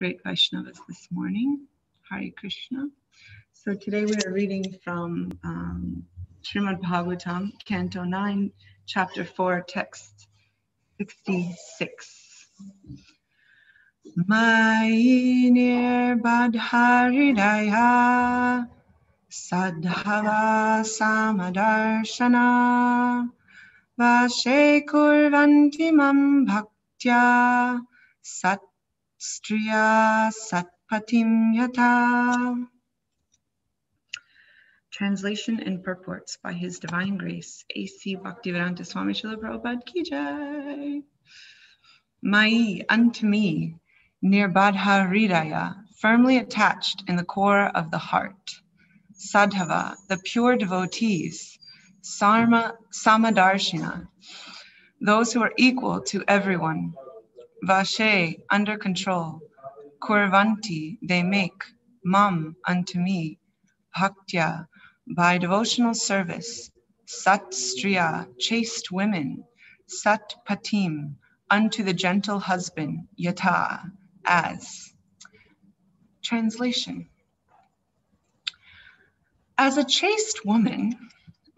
great Vaishnavas this morning. Hare Krishna. So today we are reading from Srimad Bhagavatam, Canto 9, Chapter 4, Text 66. Mai nirbadharidaya sadhava samadarshana vashe kurvanti mam bhaktya sat striya satpatim yata. Translation and purports by His Divine Grace, A.C. Bhaktivedanta Swami Srila Prabhupada Ki Jai. Mai, unto me, nirbadha hridaya, firmly attached in the core of the heart. Sadhava, the pure devotees. Samadarshina, those who are equal to everyone. Vashe, under control. Kurvanti, they make. Mam, unto me. Bhaktya, by devotional service. Sat striya, chaste women. Sat patim, unto the gentle husband. Yata, as. Translation. As a chaste woman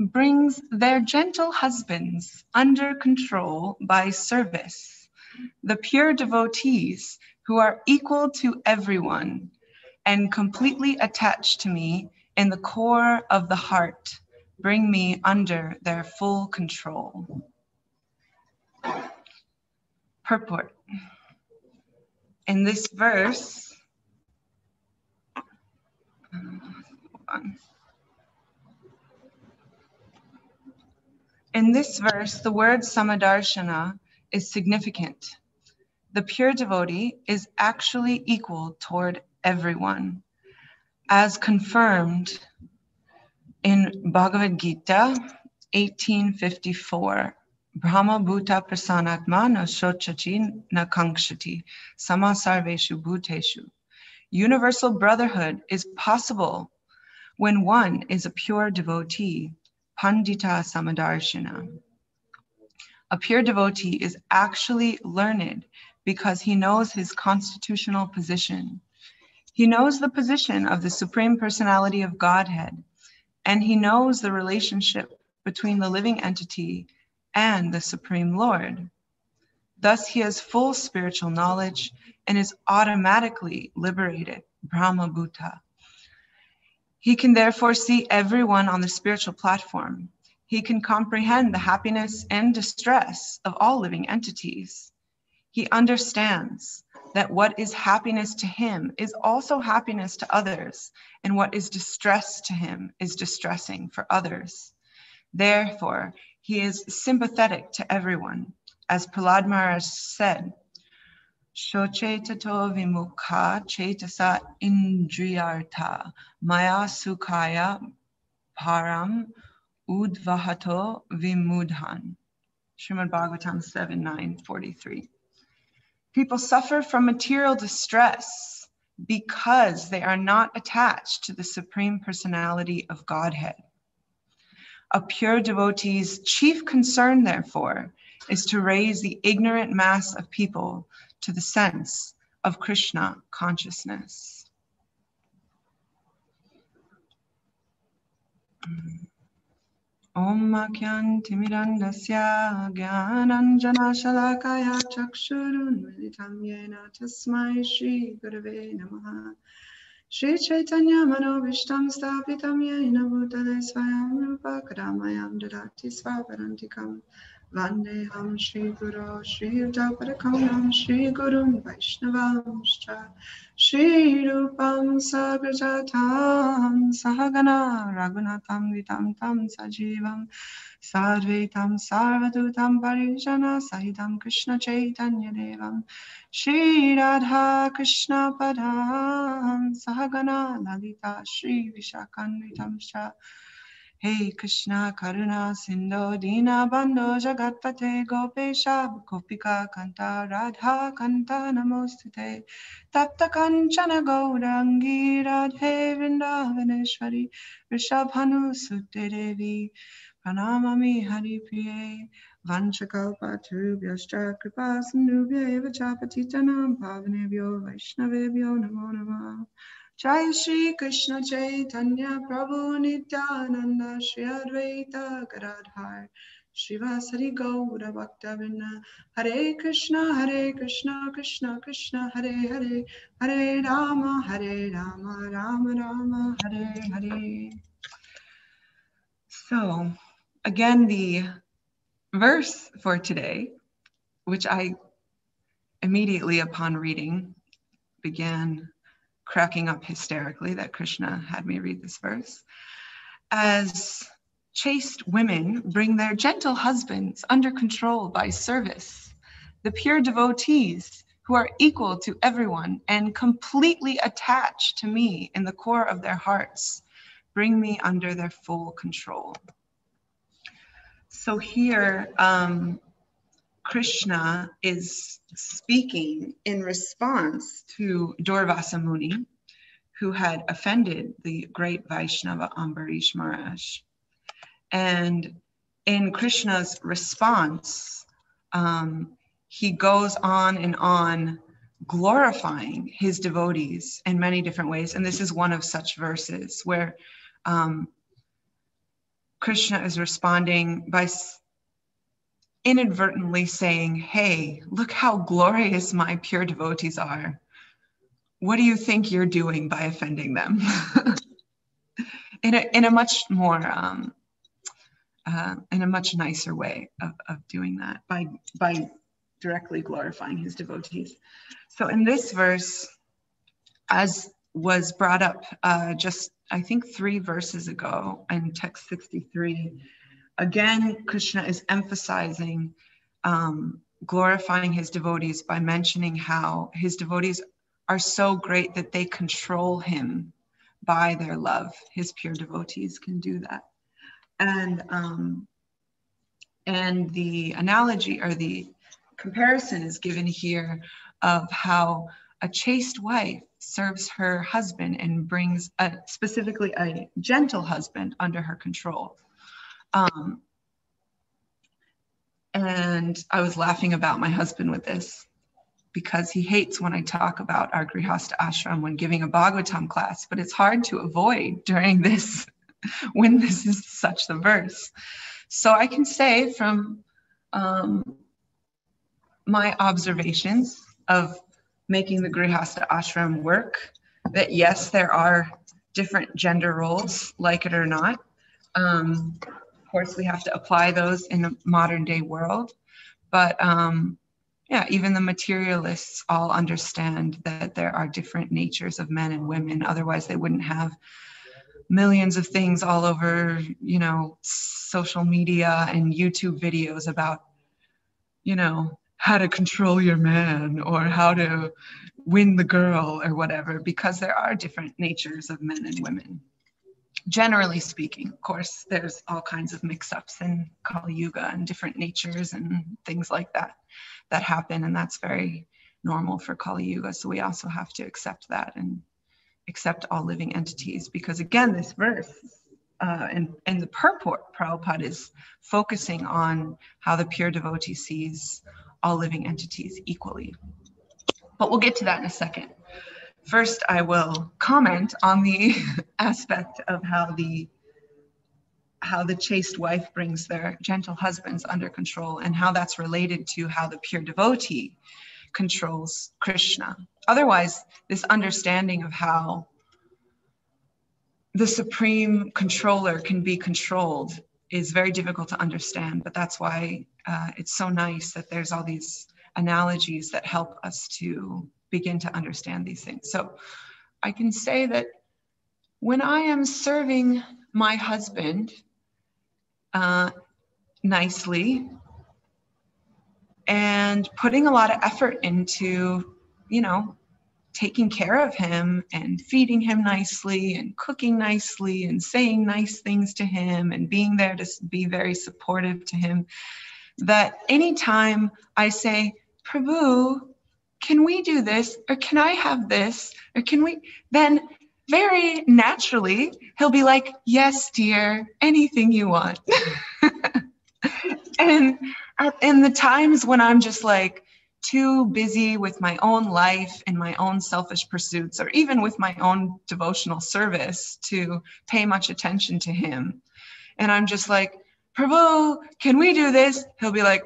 brings their gentle husbands under control by service, the pure devotees who are equal to everyone and completely attached to me in the core of the heart bring me under their full control. Purport. In this verse, the word samadarshana is significant. The pure devotee is actually equal toward everyone, as confirmed in Bhagavad Gita 18:54. Brahma bhuta prasanatma na shochachi na kankshati sama sarveshu bhuteshu. Universal brotherhood is possible when one is a pure devotee. Pandita samadarshana. A pure devotee is actually learned because he knows his constitutional position. He knows the position of the Supreme Personality of Godhead, and he knows the relationship between the living entity and the Supreme Lord. Thus, he has full spiritual knowledge and is automatically liberated, Brahma Bhuta. He can therefore see everyone on the spiritual platform. He can comprehend the happiness and distress of all living entities. He understands that what is happiness to him is also happiness to others, and what is distress to him is distressing for others. Therefore, he is sympathetic to everyone. As Prahlad Maharaj said, Shochetato vimukha chetasa indriyartha maya sukhaya param udvahato vimudhan. Srimad Bhagavatam 7:9-43. People suffer from material distress because they are not attached to the Supreme Personality of Godhead. A pure devotee's chief concern, therefore, is to raise the ignorant mass of people to the sense of Krishna consciousness. Om Makyan Timirandasya Gyananjana Shalakaya Chakshurun Militam Yena Tasmai Shri Gurave Namaha Shri Chaitanya Manovishtam Stapitam Yena Bhutale Swayam Rupa Kadamayam Dadati Svaparantikam Vandeham Shri Guru Shri Udapadakaunam Shri Gurun Vaishnavamscha Shri Rupam Sagrajatam Sahagana Raghunatam Vitam Tam Sajivam Sadvaitam Sarvadutam Parijana Sahitam Krishna Chaitanya Devam Shri Radha Krishna Padam Sahagana Lalita Shri Vishakanvitam Shah Hey Krishna Karuna Sindho Dina Bandho Jagatpate Gopesha Gopika Kanta Radha Kanta Namostute Tapta Kanchana Gaurangi Radhe Vrindavaneshwari Rishabhanu Sute Devi Pranamami Hari Priye Vanchakalpatarubhyascha kripa sindhubhya eva cha patitanam pavanebhyo vaishnavebhyo namo namah. Jai Shri Krishna Chaitanya Prabhu Nityananda Shri Advaita Gadadhar Srivasari Gaura Bhaktavinda Hare Krishna Krishna Krishna Hare Hare Hare Rama Rama Rama Hare Hare. So again, the verse for today, which I immediately upon reading began cracking up hysterically that Krishna had me read this verse. As chaste women bring their gentle husbands under control by service, the pure devotees who are equal to everyone and completely attached to me in the core of their hearts bring me under their full control. So here, Krishna is speaking in response to Durvasa Muni, who had offended the great Vaishnava Ambarish Maharaj. And in Krishna's response, he goes on and on glorifying his devotees in many different ways. And this is one of such verses where Krishna is responding by inadvertently saying, hey, look how glorious my pure devotees are. What do you think you're doing by offending them? in a much more, in a much nicer way of doing that by directly glorifying his devotees. So in this verse, as was brought up just, I think 3 verses ago in text 63, again, Krishna is emphasizing glorifying his devotees by mentioning how his devotees are so great that they control him by their love. His pure devotees can do that. And the analogy or the comparison is given here of how a chaste wife serves her husband and brings specifically a gentle husband under her control. And I was laughing about my husband with this because he hates when I talk about our Grihastha ashram when giving a Bhagavatam class, but it's hard to avoid during this, when this is such the verse. So I can say from my observations of making the Grihastha ashram work that yes, there are different gender roles, like it or not. Of course, we have to apply those in the modern day world, but yeah, even the materialists all understand that there are different natures of men and women. Otherwise, they wouldn't have millions of things all over, you know, social media and YouTube videos about, you know, how to control your man or how to win the girl or whatever, because there are different natures of men and women. Generally speaking, of course, there's all kinds of mix-ups in Kali Yuga and different natures and things like that that happen, and that's very normal for Kali Yuga. So we also have to accept that and accept all living entities, because again, this verse and the purport, Prabhupada is focusing on how the pure devotee sees all living entities equally. But we'll get to that in a second. First, I will comment on the aspect of how the chaste wife brings their gentle husbands under control and how that's related to how the pure devotee controls Krishna. Otherwise, this understanding of how the supreme controller can be controlled is very difficult to understand, but that's why it's so nice that there's all these analogies that help us to begin to understand these things. So I can say that when I am serving my husband nicely and putting a lot of effort into, you know, taking care of him and feeding him nicely and cooking nicely and saying nice things to him and being there to be very supportive to him, that anytime I say, Prabhu, can we do this? Or can I have this? Or can we? Then very naturally, he'll be like, yes, dear, anything you want. And in the times when I'm just like too busy with my own life and my own selfish pursuits, or even with my own devotional service, to pay much attention to him. And I'm just like, Prabhu, can we do this? He'll be like,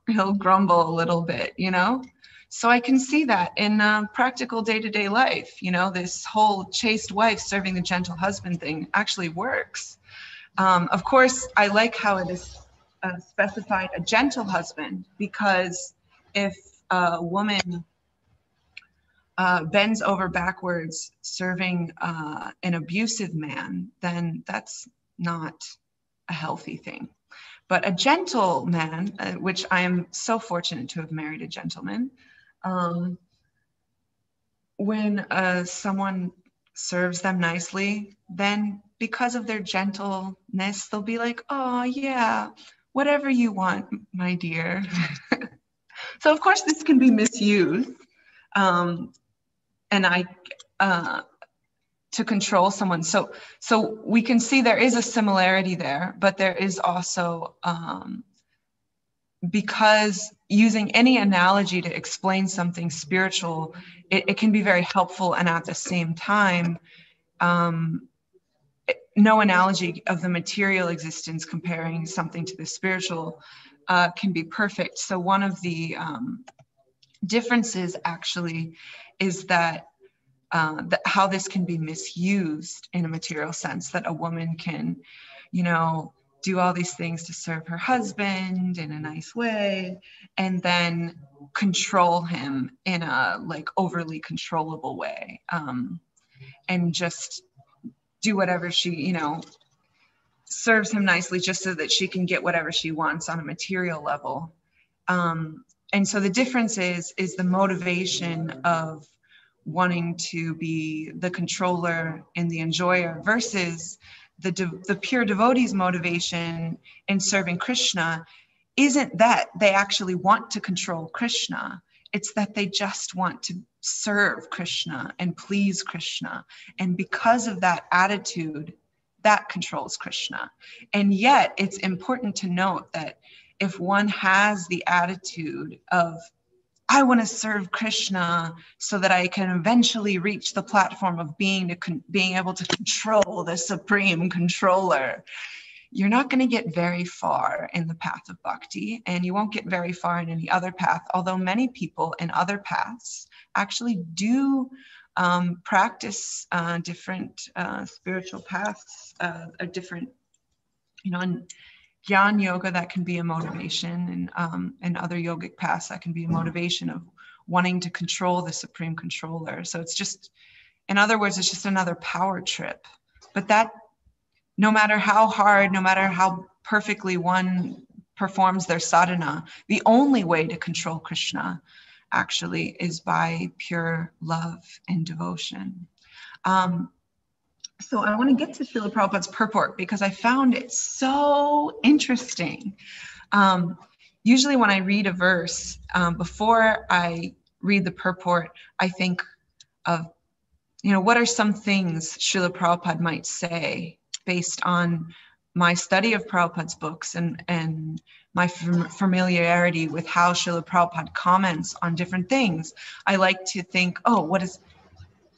he'll grumble a little bit, you know? So I can see that in practical day-to-day life, you know, this whole chaste wife serving the gentle husband thing actually works. Of course, I like how it is specified a gentle husband, because if a woman bends over backwards serving an abusive man, then that's not a healthy thing. But a gentle man, which I am so fortunate to have married a gentleman, when someone serves them nicely, then because of their gentleness, they'll be like, oh yeah, whatever you want, my dear. So of course this can be misused. And to control someone. So we can see there is a similarity there, but there is also, because using any analogy to explain something spiritual, it can be very helpful. And at the same time, no analogy of the material existence comparing something to the spiritual can be perfect. So one of the differences actually is that how this can be misused in a material sense, that a woman can, you know, do all these things to serve her husband in a nice way, and then control him in a like overly controllable way, and just do whatever she, you know, serves him nicely just so that she can get whatever she wants on a material level. And so the difference is the motivation of wanting to be the controller and the enjoyer versus the pure devotee's motivation in serving Krishna isn't that they actually want to control Krishna. It's that they just want to serve Krishna and please Krishna. And because of that attitude, that controls Krishna. And yet it's important to note that if one has the attitude of, I want to serve Krishna so that I can eventually reach the platform of being able to control the supreme controller, you're not going to get very far in the path of bhakti, and you won't get very far in any other path, although many people in other paths actually do practice different spiritual paths, different, you know, and Jnana yoga, that can be a motivation, and other yogic paths, that can be a motivation of wanting to control the supreme controller. So it's just, in other words, it's just another power trip. But that, no matter how hard, no matter how perfectly one performs their sadhana, the only way to control Krishna actually is by pure love and devotion. So I want to get to Srila Prabhupada's purport because I found it so interesting. Usually when I read a verse, before I read the purport, I think of, you know, what are some things Srila Prabhupada might say based on my study of Prabhupada's books and my familiarity with how Srila Prabhupada comments on different things. I like to think, oh, what is,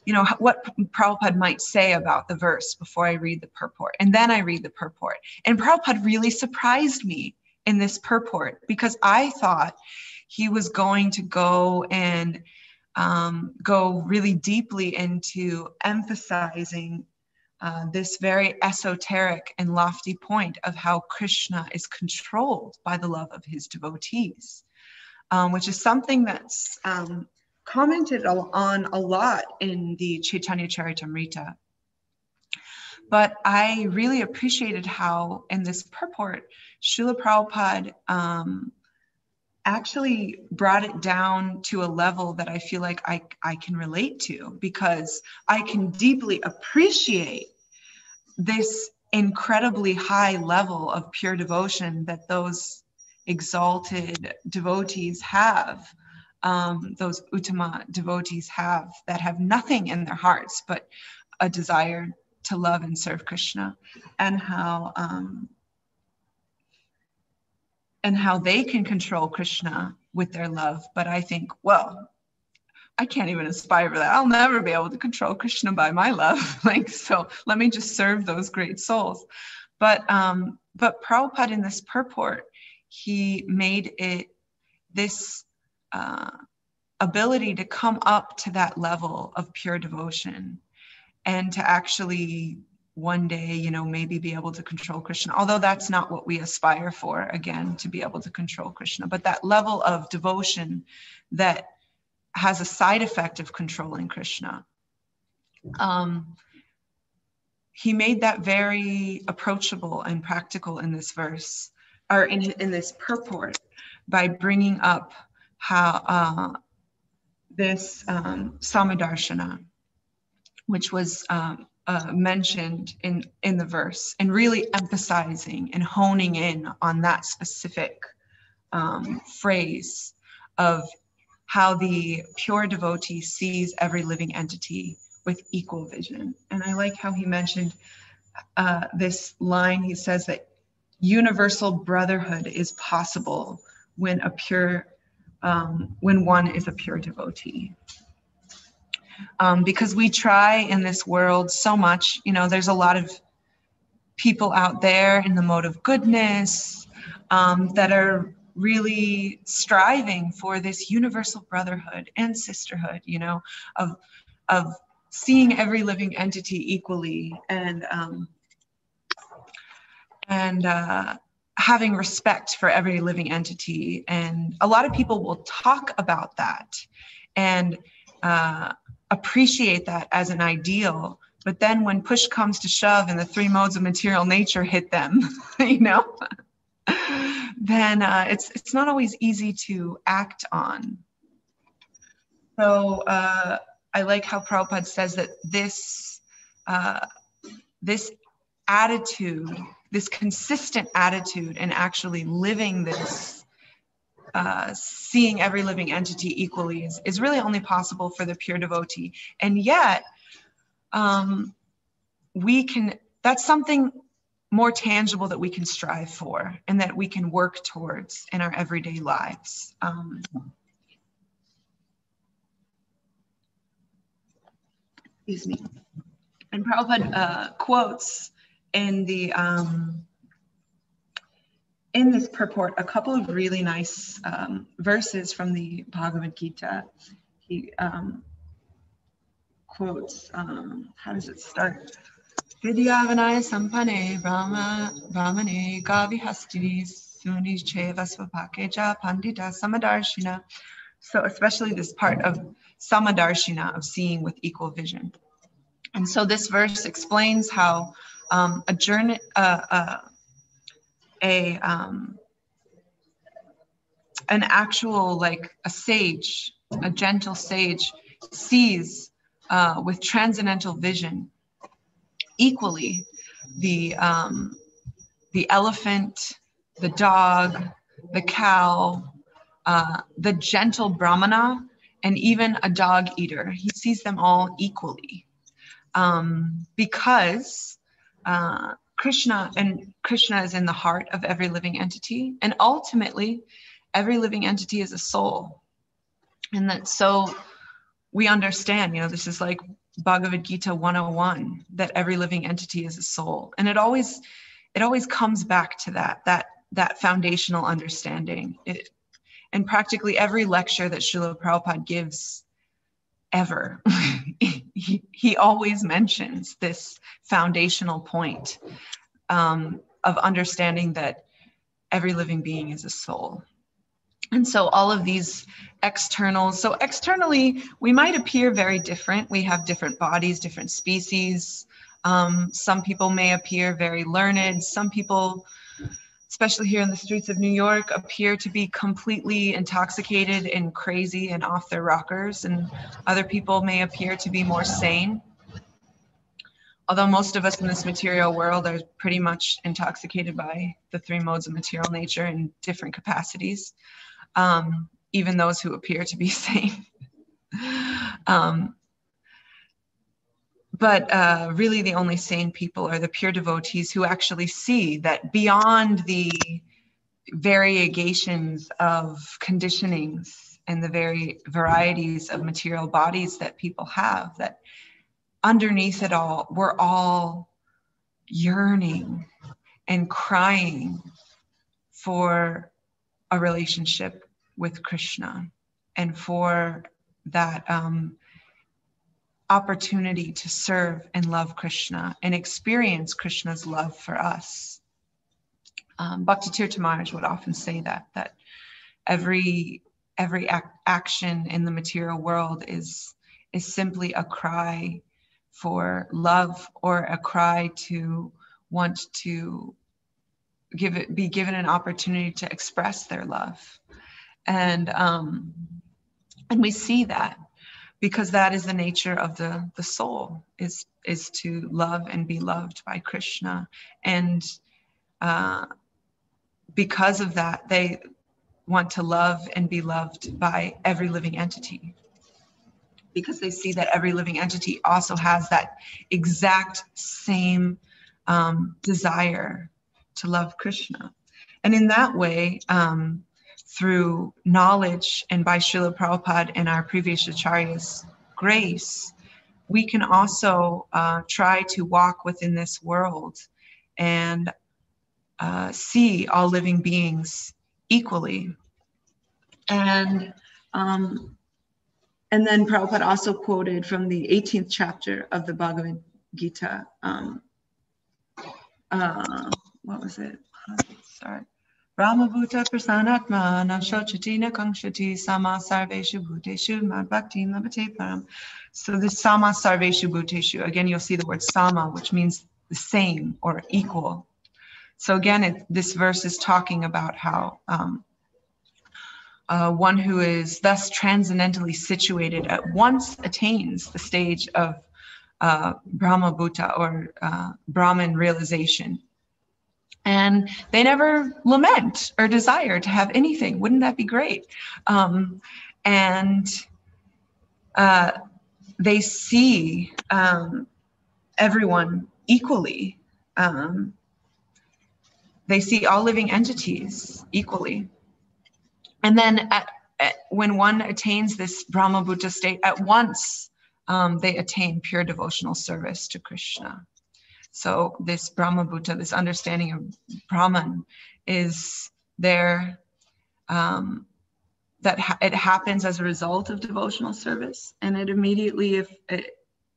you know, what Prabhupada might say about the verse before I read the purport. And then I read the purport. And Prabhupada really surprised me in this purport because I thought he was going to go and go really deeply into emphasizing this very esoteric and lofty point of how Krishna is controlled by the love of his devotees, which is something that's commented on a lot in the Chaitanya Charitamrita. But I really appreciated how in this purport, Srila Prabhupada actually brought it down to a level that I feel like I can relate to, because I can deeply appreciate this incredibly high level of pure devotion that those exalted devotees have. Those Uttama devotees have, that have nothing in their hearts but a desire to love and serve Krishna, and how and how they can control Krishna with their love. But I think, well, I can't even aspire for that. I'll never be able to control Krishna by my love. Like, so let me just serve those great souls. But Prabhupada in this purport, he made it this ability to come up to that level of pure devotion and to actually one day, you know, maybe be able to control Krishna, although that's not what we aspire for, again, to be able to control Krishna, but that level of devotion that has a side effect of controlling Krishna. He made that very approachable and practical in this verse, or in this purport, by bringing up how this Samadarshana, which was mentioned in the verse, and really emphasizing and honing in on that specific phrase of how the pure devotee sees every living entity with equal vision. And I like how he mentioned this line. He says that universal brotherhood is possible when one is a pure devotee. Because we try in this world so much, you know, there's a lot of people out there in the mode of goodness that are really striving for this universal brotherhood and sisterhood, you know, of seeing every living entity equally and having respect for every living entity. And a lot of people will talk about that and appreciate that as an ideal. But then when push comes to shove and the three modes of material nature hit them, you know, then it's not always easy to act on. So I like how Prabhupada says that this attitude, this consistent attitude, and actually living this, seeing every living entity equally is really only possible for the pure devotee. And yet, that's something more tangible that we can strive for and that we can work towards in our everyday lives. Excuse me. And Prabhupada quotes in this purport a couple of really nice verses from the Bhagavad Gita. He quotes, how does it start? Vidyavanaya sampane brahmane gavihastini suni cheva svapakeja pandita samadarshina. So especially this part of samadarshina, of seeing with equal vision. And so this verse explains how an actual, like a sage, a gentle sage, sees with transcendental vision equally the elephant, the dog, the cow, the gentle brahmana, and even a dog eater. He sees them all equally. Because Krishna is in the heart of every living entity, and ultimately every living entity is a soul. And that, so we understand, you know, this is like Bhagavad Gita 101, that every living entity is a soul. And it always comes back to that foundational understanding. And practically every lecture that Srila Prabhupada gives ever, he always mentions this foundational point of understanding that every living being is a soul. And so all of these externals, so externally, we might appear very different. We have different bodies, different species. Some people may appear very learned. Some people, especially here in the streets of New York, appear to be completely intoxicated and crazy and off their rockers. And other people may appear to be more sane. Although most of us in this material world are pretty much intoxicated by the three modes of material nature in different capacities. Even those who appear to be sane. But really the only sane people are the pure devotees who actually see that beyond the variegations of conditionings and the very varieties of material bodies that people have, that underneath it all, we're all yearning and crying for a relationship with Krishna, and for that opportunity to serve and love Krishna and experience Krishna's love for us. Bhakti Tirtha Maharaj would often say that every action in the material world is simply a cry for love, or a cry to want to be given an opportunity to express their love. And we see that because that is the nature of the soul, is to love and be loved by Krishna. And because of that, they want to love and be loved by every living entity, because they see that every living entity also has that exact same desire to love Krishna. And in that way, through knowledge and by Srila Prabhupada and our previous acharyas' grace, we can also try to walk within this world and see all living beings equally. And then Prabhupada also quoted from the 18th chapter of the Bhagavad Gita. What was it? Sorry. Brahmabhuta prasanatma na shochati na kangshati sama sarveshu bhuteshu mad bhakti labhate param. So this sama sarveshu bhuteshu, again, you'll see the word sama, which means the same or equal. So again, this verse is talking about how one who is thus transcendentally situated at once attains the stage of Brahmabhuta, or Brahman realization. And they never lament or desire to have anything. Wouldn't that be great? And they see everyone equally. They see all living entities equally. And then when one attains this Brahmabhuta state, at once they attain pure devotional service to Krishna. So this Brahmabhuta, this understanding of Brahman, is there, it happens as a result of devotional service. And it immediately,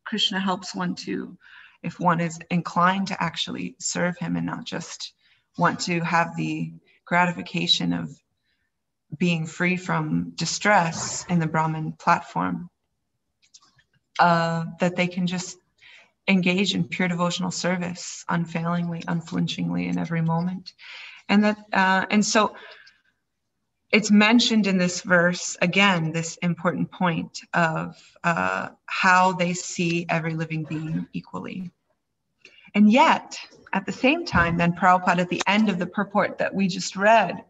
Krishna helps one to, if one is inclined to actually serve him and not just want to have the gratification of being free from distress in the Brahman platform, that they can just engage in pure devotional service unfailingly, unflinchingly in every moment. And so it's mentioned in this verse, again, this important point of how they see every living being equally. And yet, at the same time, then Prabhupada, at the end of the purport that we just read,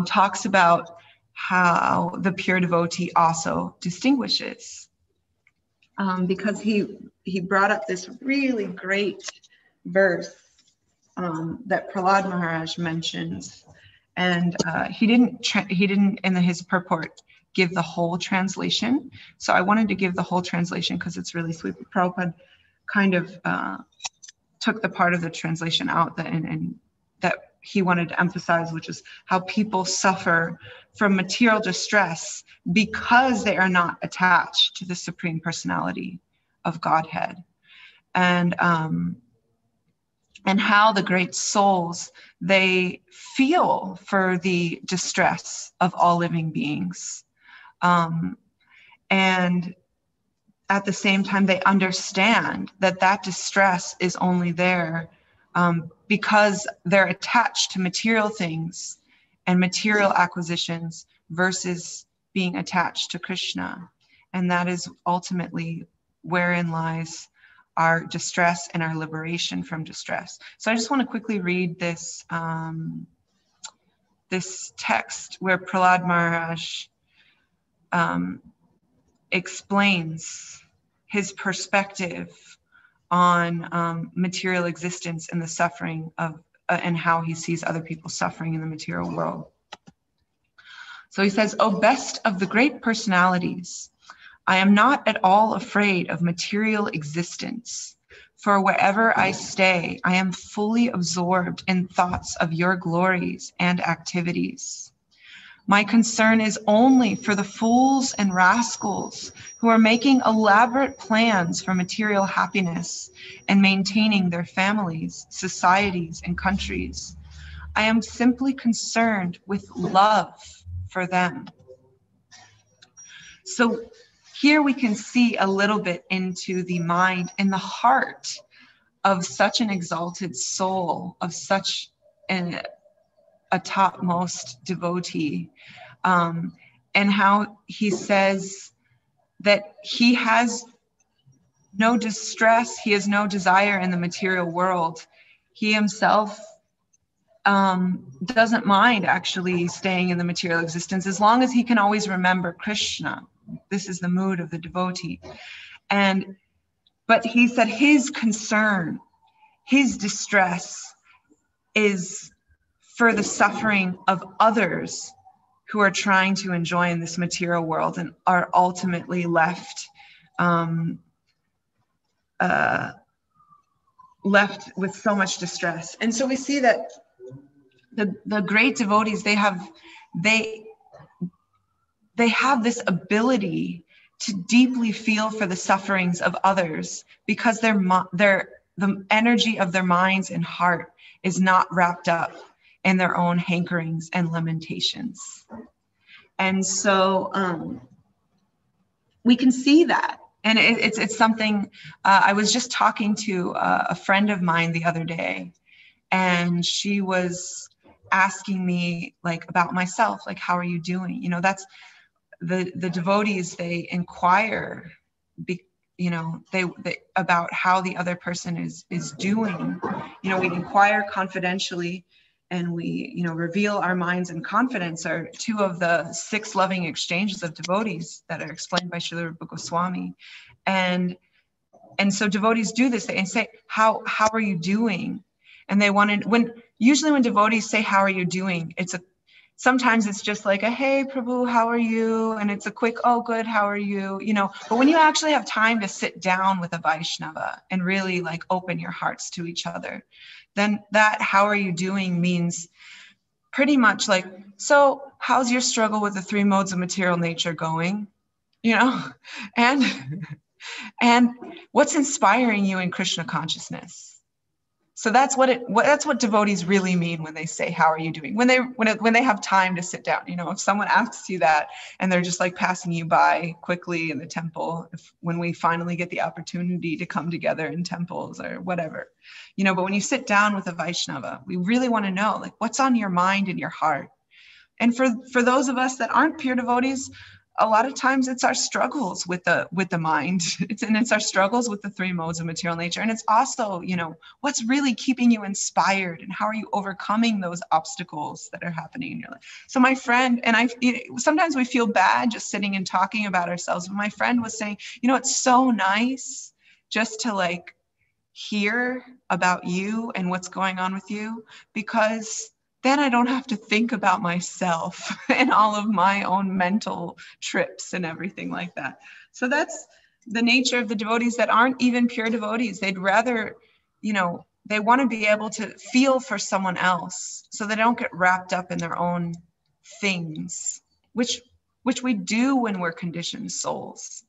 talks about how the pure devotee also distinguishes. Because he brought up this really great verse that Prahlad Maharaj mentions, and he didn't in his purport give the whole translation. So I wanted to give the whole translation because it's really sweet. Prabhupada kind of took the part of the translation out that he wanted to emphasize, which is how people suffer from material distress because they are not attached to the Supreme Personality of Godhead. And how the great souls, they feel for the distress of all living beings. And at the same time, they understand that distress is only there because they're attached to material things and material acquisitions versus being attached to Krishna. And that is ultimately wherein lies our distress and our liberation from distress. So I just want to quickly read this, this text where Prahlad Maharaj explains his perspective on material existence and the suffering of and how he sees other people suffering in the material world. So he says, "O best of the great personalities, I am not at all afraid of material existence. For wherever I stay, I am fully absorbed in thoughts of your glories and activities. My concern is only for the fools and rascals who are making elaborate plans for material happiness and maintaining their families, societies, and countries. I am simply concerned with love for them." So here we can see a little bit into the mind and the heart of such an exalted soul, of such a topmost devotee, and how he says that he has no distress, he has no desire in the material world. He himself doesn't mind actually staying in the material existence as long as he can always remember Krishna. This is the mood of the devotee. But he said his concern, his distress is for the suffering of others who are trying to enjoy in this material world and are ultimately left with so much distress. And so we see that the great devotees, they have this ability to deeply feel for the sufferings of others because the energy of their minds and heart is not wrapped up in their own hankerings and lamentations. And so we can see that. And it's something, I was just talking to a friend of mine the other day, and she was asking me like about myself, like, how are you doing? You know, that's the devotees, they inquire, they about how the other person is doing. You know, we inquire confidentially, and we, reveal our minds in confidence are two of the 6 loving exchanges of devotees that are explained by Srila Rupa Goswami. And so devotees do this, they say, how are you doing? And they usually when devotees say, how are you doing? Sometimes it's just like a, hey, Prabhu, how are you? And it's a quick, oh, good, how are you? But when you actually have time to sit down with a Vaishnava and really like open your hearts to each other, then that how are you doing means pretty much like, so how's your struggle with the 3 modes of material nature going? And what's inspiring you in Krishna consciousness? So that's what devotees really mean when they say, how are you doing? When they have time to sit down, if someone asks you that and they're just like passing you by quickly in the temple, when we finally get the opportunity to come together in temples or whatever, but when you sit down with a Vaishnava, we really want to know like what's on your mind and your heart. And for those of us that aren't pure devotees, a lot of times it's our struggles with the mind. It's our struggles with the 3 modes of material nature. And it's also, what's really keeping you inspired and how are you overcoming those obstacles that are happening in your life? So my friend, and sometimes we feel bad just sitting and talking about ourselves. But my friend was saying, it's so nice just to like hear about you and what's going on with you, because then I don't have to think about myself and all of my own mental trips and everything like that. So that's the nature of the devotees that aren't even pure devotees. They'd rather, they want to be able to feel for someone else so they don't get wrapped up in their own things, which we do when we're conditioned souls.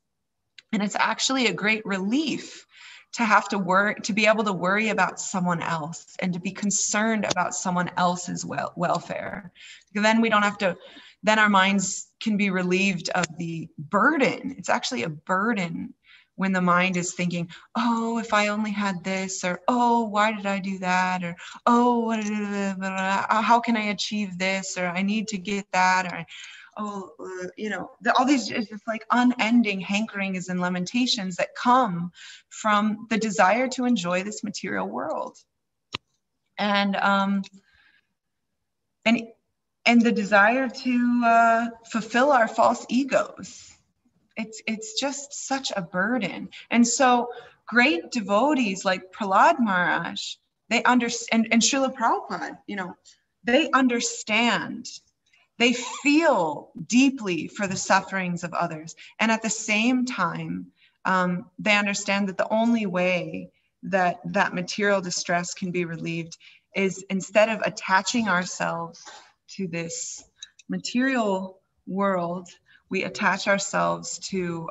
And it's actually a great relief to have to work, to be able to worry about someone else and to be concerned about someone else's welfare. Because then we don't have to, then our minds can be relieved of the burden. It's actually a burden when the mind is thinking, oh, if I only had this, or, oh, why did I do that? Or, oh, how can I achieve this? Or I need to get that, or all these just like unending hankerings and lamentations that come from the desire to enjoy this material world, and the desire to fulfill our false egos. It's just such a burden. And so great devotees like Prahlad Maharaj, They understand, and Srila Prabhupada, you know, they understand, they feel deeply for the sufferings of others. And at the same time, they understand that the only way that that material distress can be relieved is, instead of attaching ourselves to this material world, we attach ourselves to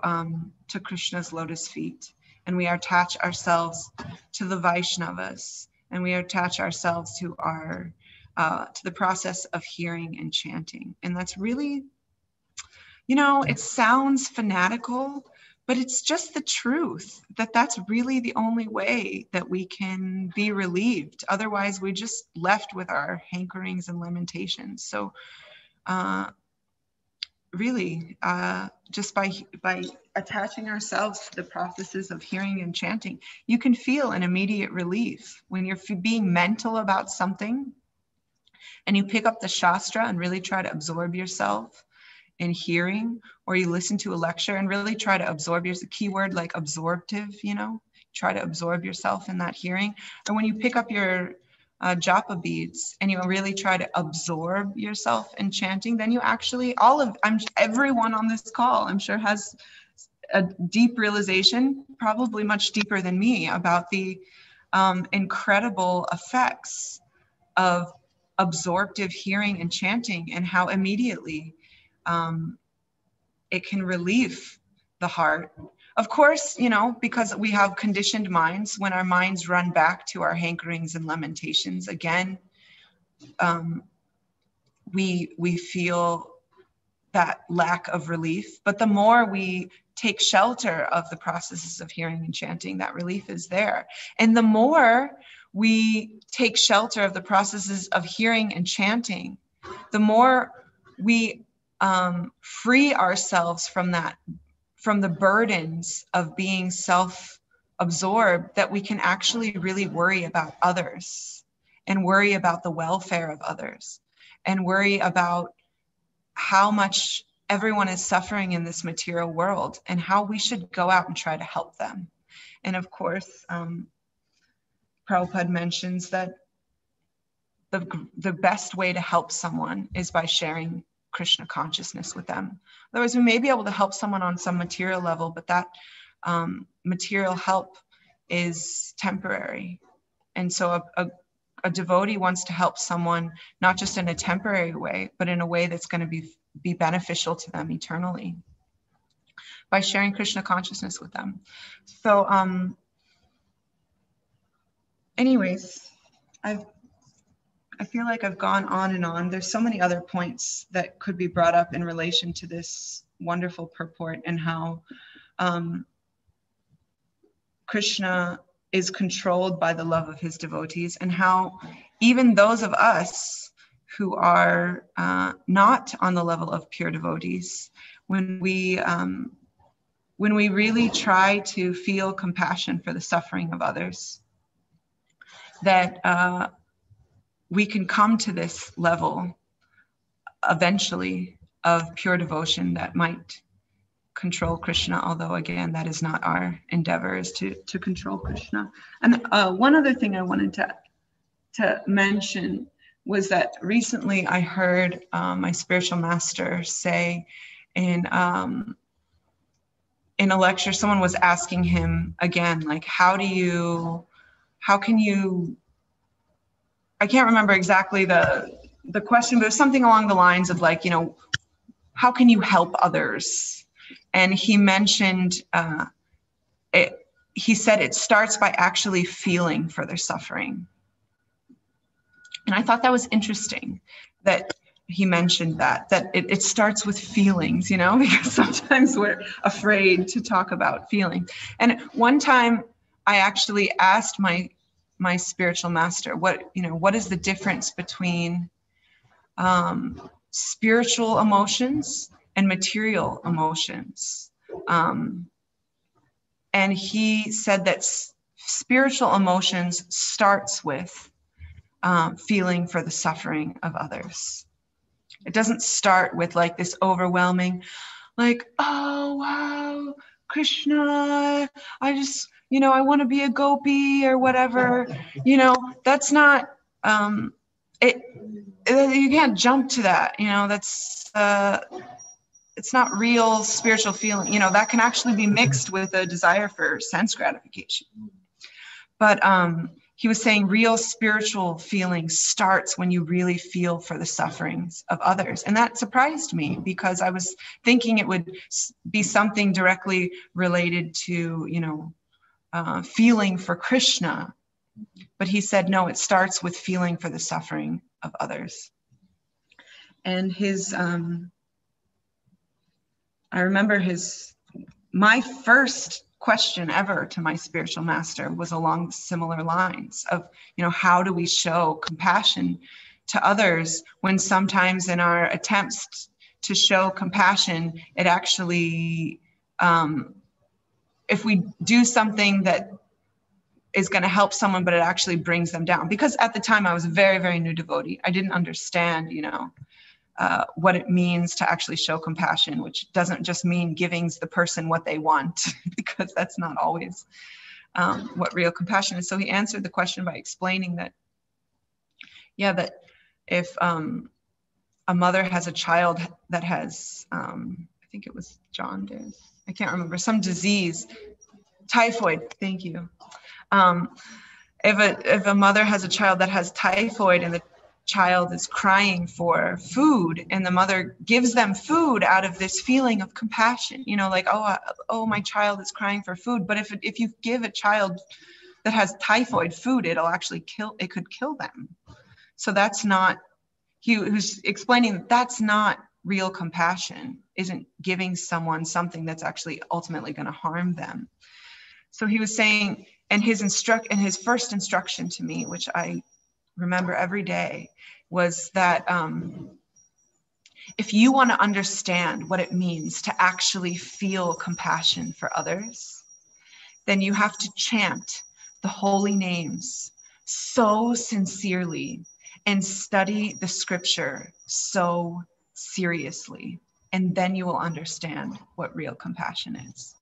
Krishna's lotus feet, and we attach ourselves to the Vaishnavas, and we attach ourselves to our to the process of hearing and chanting. And that's really, you know, it sounds fanatical, but it's just the truth, that that's really the only way that we can be relieved. Otherwise, we're just left with our hankerings and lamentations. So really, just by attaching ourselves to the processes of hearing and chanting, you can feel an immediate relief. When you're being mental about something and you pick up the Shastra and really try to absorb yourself in hearing, or you listen to a lecture and really try to absorb your keyword, like absorptive, you know, try to absorb yourself in that hearing. And when you pick up your japa beads and you really try to absorb yourself in chanting, then you actually, everyone on this call, I'm sure, has a deep realization, probably much deeper than me, about the incredible effects of absorptive hearing and chanting, and how immediately it can relieve the heart. Of course, you know, because we have conditioned minds, when our minds run back to our hankerings and lamentations again, we feel that lack of relief. But the more we take shelter of the processes of hearing and chanting, that relief is there. And the more we take shelter of the processes of hearing and chanting, the more we free ourselves from that, from the burdens of being self-absorbed, that we can actually really worry about others, and worry about the welfare of others, and worry about how much everyone is suffering in this material world, and how we should go out and try to help them. And of course, Prabhupada mentions that the best way to help someone is by sharing Krishna consciousness with them. Otherwise, we may be able to help someone on some material level, but that material help is temporary. And so a devotee wants to help someone not just in a temporary way, but in a way that's going to be beneficial to them eternally, by sharing Krishna consciousness with them. So anyways, I feel like I've gone on and on. There's so many other points that could be brought up in relation to this wonderful purport, and how Krishna is controlled by the love of his devotees, and how even those of us who are not on the level of pure devotees, when we really try to feel compassion for the suffering of others, that we can come to this level eventually of pure devotion that might control Krishna, although again, that is not our endeavor, is to control Krishna. And one other thing I wanted to mention was that recently I heard my spiritual master say in a lecture, someone was asking him again, like, how can you, I can't remember exactly the question, but it was something along the lines of, like, you know, how can you help others? And he mentioned, he said it starts by actually feeling for their suffering. And I thought that was interesting that he mentioned that it starts with feelings, you know, because sometimes we're afraid to talk about feelings. And one time I actually asked my spiritual master, what is the difference between spiritual emotions and material emotions? And he said that spiritual emotions starts with feeling for the suffering of others. It doesn't start with like this overwhelming, like, oh, wow, Krishna, I just, I want to be a gopi or whatever, that's not, you can't jump to that, that's, it's not real spiritual feeling, that can actually be mixed with a desire for sense gratification. But he was saying real spiritual feeling starts when you really feel for the sufferings of others. And that surprised me because I was thinking it would be something directly related to, feeling for Krishna. But he said, no, it starts with feeling for the suffering of others. And I remember my first question ever to my spiritual master was along similar lines of, how do we show compassion to others when sometimes in our attempts to show compassion, it actually, if we do something that is going to help someone, but it actually brings them down. Because at the time I was a very, very new devotee. I didn't understand, what it means to actually show compassion, which doesn't just mean giving the person what they want, because that's not always what real compassion is. So he answered the question by explaining that, that if a mother has a child that has, I think it was jaundice, I can't remember, some disease, typhoid, thank you. If a mother has a child that has typhoid and the child is crying for food and the mother gives them food out of this feeling of compassion, like, oh, my child is crying for food. But if you give a child that has typhoid food, it could kill them. So that's not, he was explaining that's not real compassion, isn't giving someone something that's actually ultimately going to harm them. So he was saying, and his first instruction to me, which I remember every day, was that if you want to understand what it means to actually feel compassion for others, then you have to chant the holy names so sincerely and study the scripture so seriously, and then you will understand what real compassion is.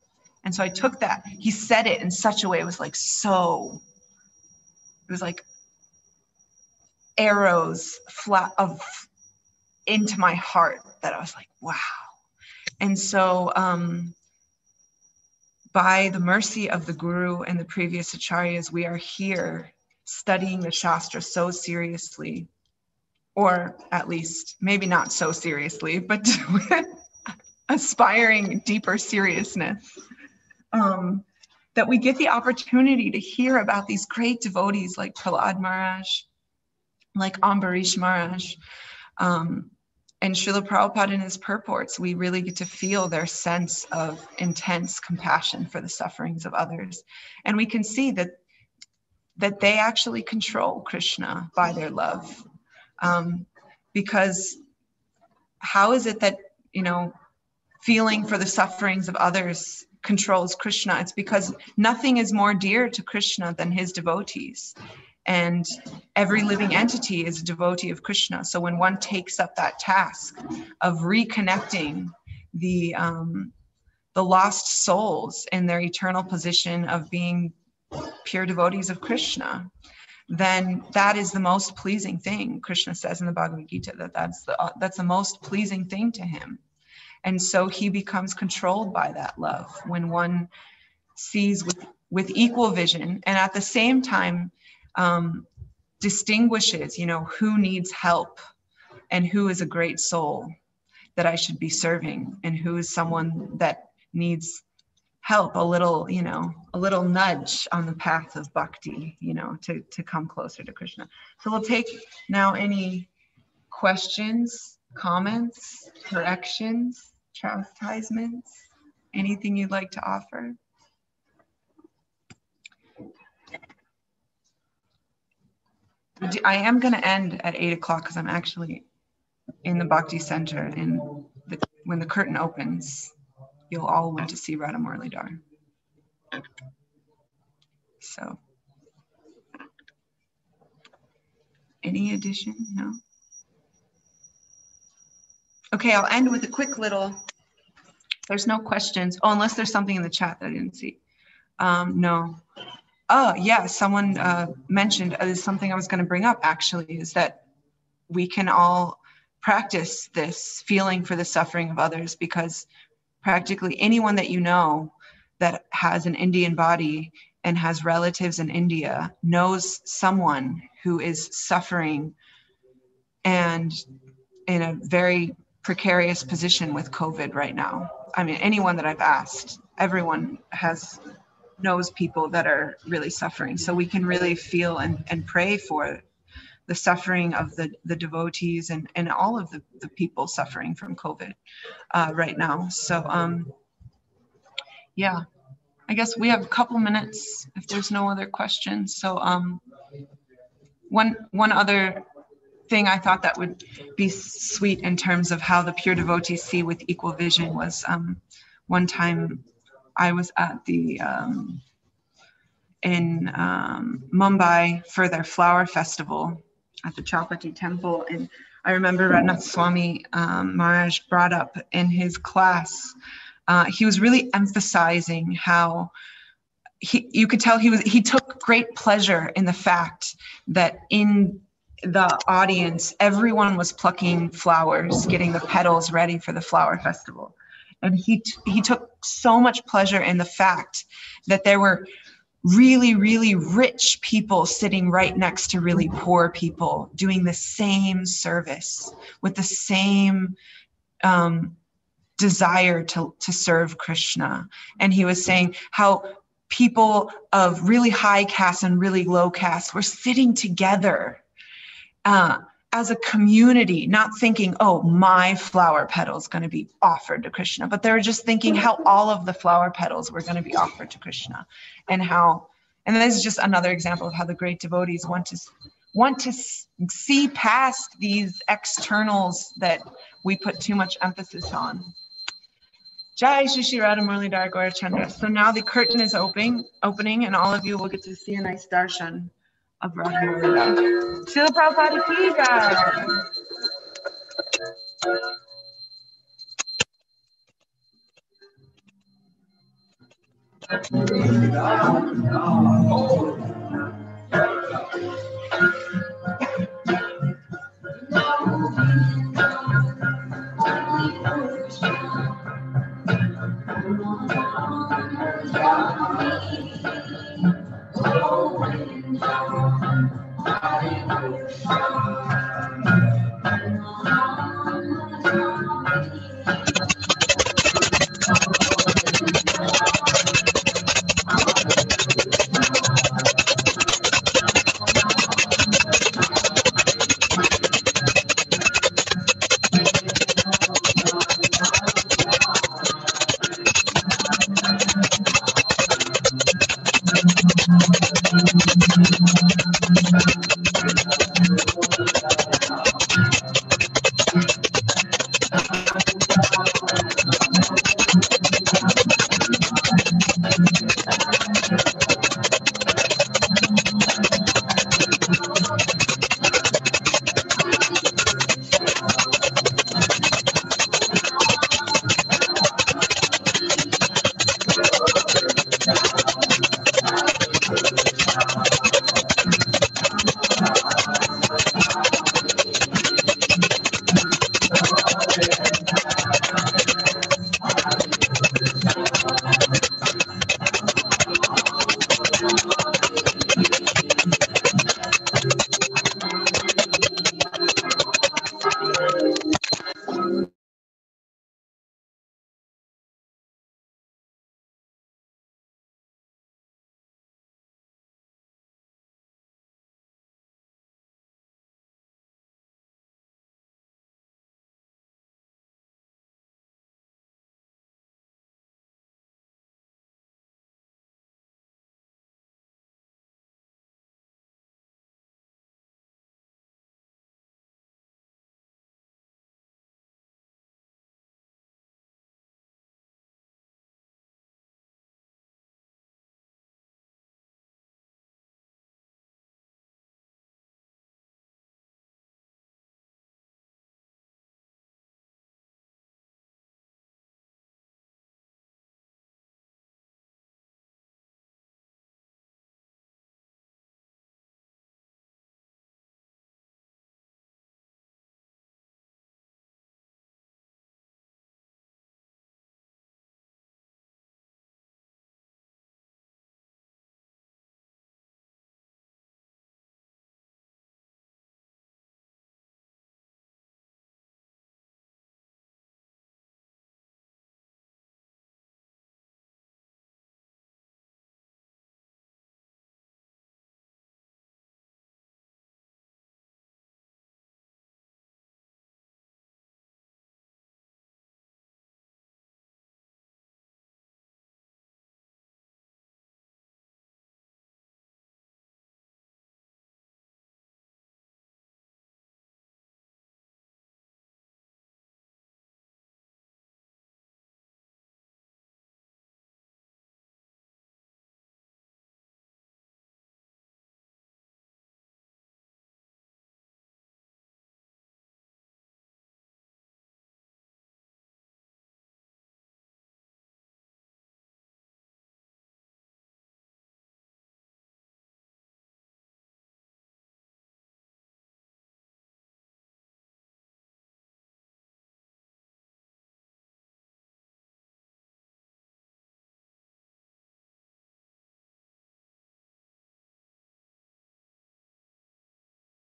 And so I took that. He said it in such a way, it was like arrows into my heart that I was like, wow. And so by the mercy of the Guru and the previous acharyas, we are here studying the Shastra so seriously, or at least maybe not so seriously, but with aspiring deeper seriousness, that we get the opportunity to hear about these great devotees like Prahlad Maharaj, like Ambarish Maharaj, and Srila Prabhupada in his purports. We really get to feel their sense of intense compassion for the sufferings of others. And we can see that they actually control Krishna by their love. Because how is it that, feeling for the sufferings of others controls Krishna? It's because nothing is more dear to Krishna than his devotees. And every living entity is a devotee of Krishna. So when one takes up that task of reconnecting the lost souls in their eternal position of being pure devotees of Krishna, then that is the most pleasing thing. Krishna says in the Bhagavad Gita that's the most pleasing thing to him. And so he becomes controlled by that love when one sees with equal vision, and at the same time distinguishes, who needs help and who is a great soul that I should be serving, and who is someone that needs help, a little nudge on the path of bhakti, to come closer to Krishna. So we'll take now any questions, comments, corrections, chastisements, anything you'd like to offer. I am going to end at 8 o'clock because I'm actually in the Bhakti Center, and when the curtain opens, you'll all want to see Radha Muralidhar. So, any addition? No? Okay, I'll end with a quick little, there's no questions. Oh, unless there's something in the chat that I didn't see. No. Oh, yeah, someone mentioned, is something I was going to bring up actually, is that we can all practice this feeling for the suffering of others, because practically anyone that you know that has an Indian body and has relatives in India knows someone who is suffering and in a very precarious position with COVID right now. I mean, anyone that I've asked, everyone knows people that are really suffering. So we can really feel and pray for the suffering of the devotees and all of the people suffering from COVID right now. So yeah, I guess we have a couple minutes if there's no other questions. So one other thing I thought that would be sweet in terms of how the pure devotees see with equal vision was one time I was at the in Mumbai for their flower festival at the Chapati temple, and I remember Ratnath Swami Maharaj brought up in his class, he was really emphasizing how you could tell he took great pleasure in the fact that in the audience, everyone was plucking flowers, getting the petals ready for the flower festival. And he took so much pleasure in the fact that there were really, really rich people sitting right next to really poor people doing the same service with the same desire to serve Krishna. And he was saying how people of really high caste and really low caste were sitting together as a community, not thinking, oh, my flower petal is going to be offered to Krishna, but they were just thinking how all of the flower petals were going to be offered to Krishna, and this is just another example of how the great devotees want to see past these externals that we put too much emphasis on. Jai Shri Shri Radha Muralidhar Gaura Chandra. So now the curtain is opening, and all of you will get to see a nice darshan of Radha Muralidhar. Srila Prabhupada ki jai.